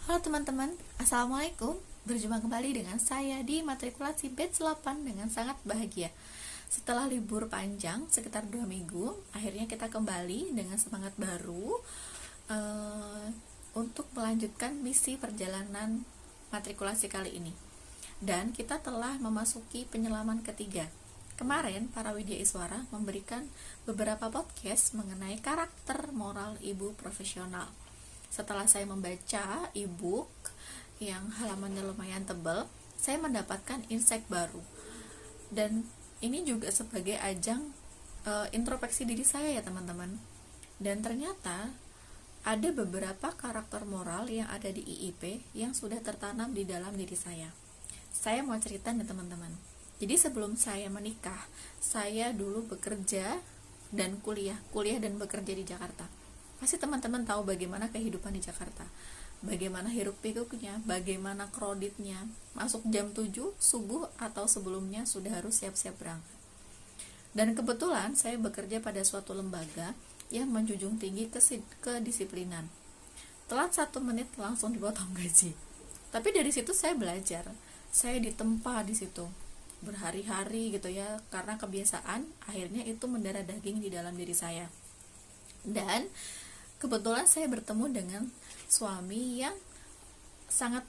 Halo teman-teman, Assalamualaikum. Berjumpa kembali dengan saya di matrikulasi batch 8 dengan sangat bahagia. Setelah libur panjang sekitar 2 minggu, akhirnya kita kembali dengan semangat baru untuk melanjutkan misi perjalanan matrikulasi kali ini. Dan kita telah memasuki penyelaman ketiga. Kemarin para Widya Iswara memberikan beberapa podcast mengenai karakter moral ibu profesional. Setelah saya membaca e-book yang halamannya lumayan tebal, saya mendapatkan insight baru. Dan ini juga sebagai ajang introspeksi diri saya ya teman-teman. Dan ternyata ada beberapa karakter moral yang ada di IIP yang sudah tertanam di dalam diri saya. Saya mau cerita nih teman-teman. Jadi sebelum saya menikah, saya dulu bekerja dan kuliah dan bekerja di Jakarta. Pasti teman-teman tahu bagaimana kehidupan di Jakarta, bagaimana hiruk pikuknya, bagaimana kreditnya. Masuk jam 7 subuh atau sebelumnya sudah harus siap-siap berangkat. Dan kebetulan saya bekerja pada suatu lembaga yang menjunjung tinggi kedisiplinan. Telat 1 menit langsung dipotong gaji. Tapi dari situ saya belajar, saya ditempa di situ berhari-hari gitu ya, karena kebiasaan akhirnya itu mendarah daging di dalam diri saya. Dan kebetulan saya bertemu dengan suami yang sangat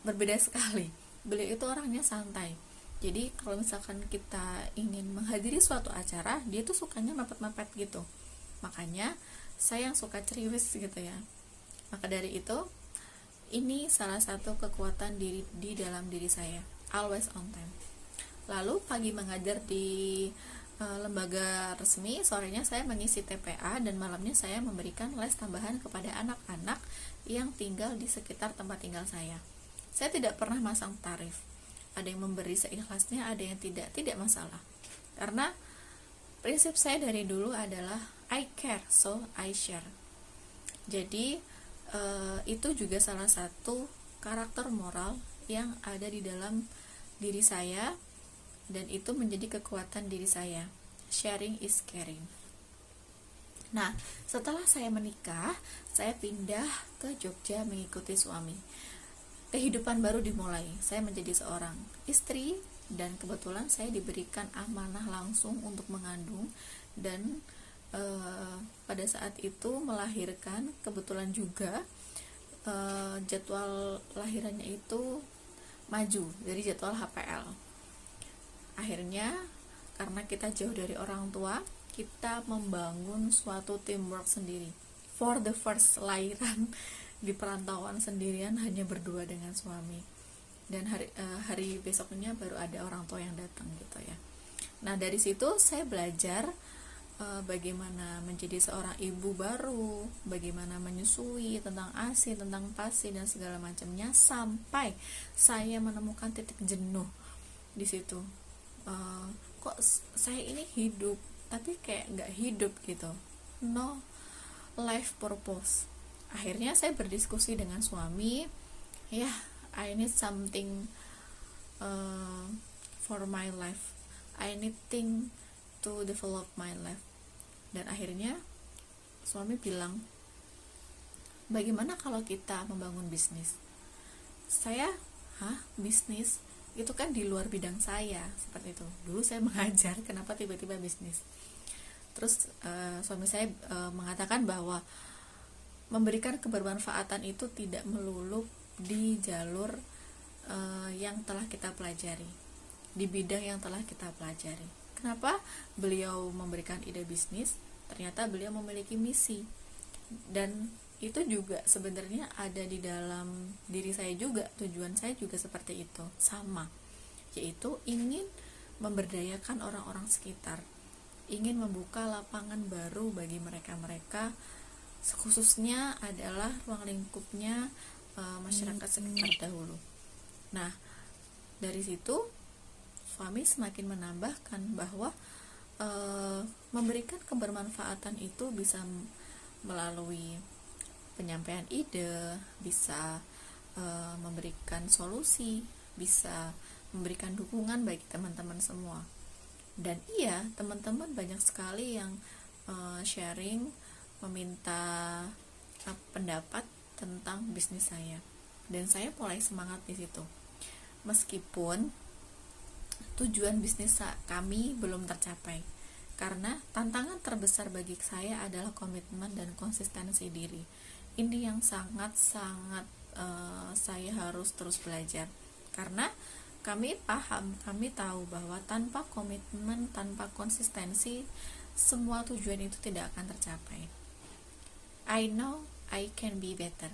berbeda sekali. Beliau itu orangnya santai. Jadi kalau misalkan kita ingin menghadiri suatu acara, dia tuh sukanya mepet-mepet gitu. Makanya saya yang suka ceriwis gitu ya. Maka dari itu, ini salah satu kekuatan di dalam diri saya, always on time. Lalu pagi mengajar di lembaga resmi, sorenya saya mengisi TPA, dan malamnya saya memberikan les tambahan kepada anak-anak yang tinggal di sekitar tempat tinggal saya. Saya tidak pernah masang tarif. Ada yang memberi seikhlasnya, ada yang tidak masalah. Karena prinsip saya dari dulu adalah I care, so I share. Jadi itu juga salah satu karakter moral yang ada di dalam diri saya, dan itu menjadi kekuatan diri saya. Sharing is caring. Nah, setelah saya menikah, saya pindah ke Jogja mengikuti suami. Kehidupan baru dimulai. Saya menjadi seorang istri, dan kebetulan saya diberikan amanah langsung untuk mengandung, dan pada saat itu melahirkan. Kebetulan juga jadwal lahirannya itu maju dari jadwal HPL. Akhirnya karena kita jauh dari orang tua, kita membangun suatu teamwork sendiri. For the first lahiran di perantauan sendirian, hanya berdua dengan suami. Dan hari besoknya baru ada orang tua yang datang gitu ya. Nah, dari situ saya belajar bagaimana menjadi seorang ibu baru, bagaimana menyusui, tentang ASI, tentang PASI dan segala macamnya, sampai saya menemukan titik jenuh di situ. Kok saya ini hidup tapi kayak nggak hidup gitu, no life purpose. Akhirnya saya berdiskusi dengan suami, ya I need something for my life, I need thing to develop my life. Dan akhirnya suami bilang, bagaimana kalau kita membangun bisnis? Saya, bisnis? Itu kan di luar bidang saya, seperti itu. Dulu saya mengajar, kenapa tiba-tiba bisnis? Terus suami saya mengatakan bahwa memberikan kebermanfaatan itu tidak melulu di jalur yang telah kita pelajari, di bidang yang telah kita pelajari. Kenapa beliau memberikan ide bisnis? Ternyata beliau memiliki misi, dan itu juga sebenarnya ada di dalam diri saya juga. Tujuan saya juga seperti itu, sama, yaitu ingin memberdayakan orang-orang sekitar, ingin membuka lapangan baru bagi mereka-mereka, khususnya adalah ruang lingkupnya masyarakat sekitar dahulu. Nah, dari situ suami semakin menambahkan bahwa memberikan kebermanfaatan itu bisa melalui penyampaian ide, bisa memberikan solusi, bisa memberikan dukungan bagi teman-teman semua. Dan iya, teman-teman banyak sekali yang sharing, meminta pendapat tentang bisnis saya, dan saya mulai semangat di situ. Meskipun tujuan bisnis kami belum tercapai, karena tantangan terbesar bagi saya adalah komitmen dan konsistensi diri. Ini yang sangat-sangat saya harus terus belajar, karena kami tahu bahwa tanpa komitmen, tanpa konsistensi, semua tujuan itu tidak akan tercapai. I know I can be better.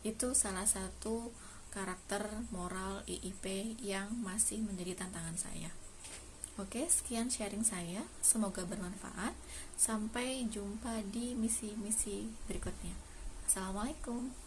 Itu salah satu karakter moral IIP yang masih menjadi tantangan saya. Oke, sekian sharing saya. Semoga bermanfaat. Sampai jumpa di misi-misi berikutnya. Assalamualaikum.